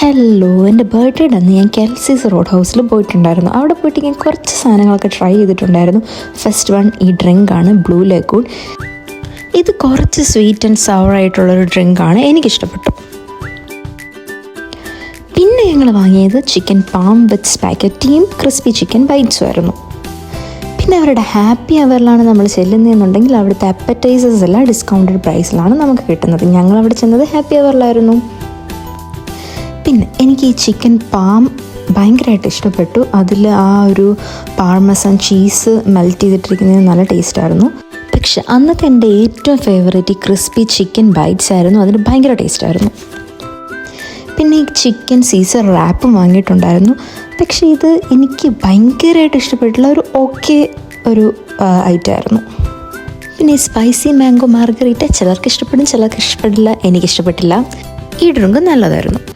Hello, എൻ്റെ birthday അന്ന് ഞാൻ കെൽസീസ് റോഡ് ഹൗസിൽ പോയിട്ടുണ്ടായിരുന്നു. അവിടെ പോയിട്ട് ഞാൻ കുറച്ച് സാധനങ്ങളൊക്കെ ട്രൈ ചെയ്തിട്ടുണ്ടായിരുന്നു. ഫസ്റ്റ് വൺ ഈ ഡ്രിങ്കാണ്, ബ്ലൂ ലഗൂൺ. ഇത് കുറച്ച് സ്വീറ്റ് ആൻഡ് സവർ ആയിട്ടുള്ളൊരു ഡ്രിങ്കാണ്, എനിക്കിഷ്ടപ്പെട്ടു. പിന്നെ ഞങ്ങൾ വാങ്ങിയത് ചിക്കൻ പാം വിത്ത് സ്പാഗറ്റിയും ക്രിസ്പി ചിക്കൻ ബൈറ്റ്സും ആയിരുന്നു. പിന്നെ അവരുടെ ഹാപ്പി അവറിലാണ് നമ്മൾ ചെല്ലുന്നതെന്നുണ്ടെങ്കിൽ അവിടുത്തെ അപ്പറ്റൈസേഴ്സ് എല്ലാം ഡിസ്കൗണ്ടഡ് പ്രൈസിലാണ് നമുക്ക് കിട്ടുന്നത്. ഞങ്ങൾ അവിടെ ചെന്നത് ഹാപ്പി അവറിലായിരുന്നു. പിന്നെ എനിക്ക് ഈ ചിക്കൻ പാം ഭയങ്കരമായിട്ട് ഇഷ്ടപ്പെട്ടു. അതിൽ ആ ഒരു പാർമസൻ ചീസ് മെൽറ്റ് ചെയ്തിട്ടിരിക്കുന്നത് നല്ല ടേസ്റ്റായിരുന്നു. പക്ഷെ അന്നത്തെ എൻ്റെ ഏറ്റവും ഫേവറേറ്റ് ഈ ക്രിസ്പി ചിക്കൻ ബൈറ്റ്സ് ആയിരുന്നു. അതിന് ഭയങ്കര ടേസ്റ്റായിരുന്നു. പിന്നെ ഈ ചിക്കൻ സീസർ റാപ്പും വാങ്ങിയിട്ടുണ്ടായിരുന്നു. പക്ഷേ ഇത് എനിക്ക് ഭയങ്കരമായിട്ട് ഇഷ്ടപ്പെട്ടുള്ള ഒരു ഐറ്റമായിരുന്നു. പിന്നെ ഈ സ്പൈസി മാംഗോ മാർഗരീറ്റ ചിലർക്ക് ഇഷ്ടപ്പെടും, ചിലർക്ക് ഇഷ്ടപ്പെടില്ല. എനിക്കിഷ്ടപ്പെട്ടില്ല. ഈ ഡ്രിങ്ക് നല്ലതായിരുന്നു.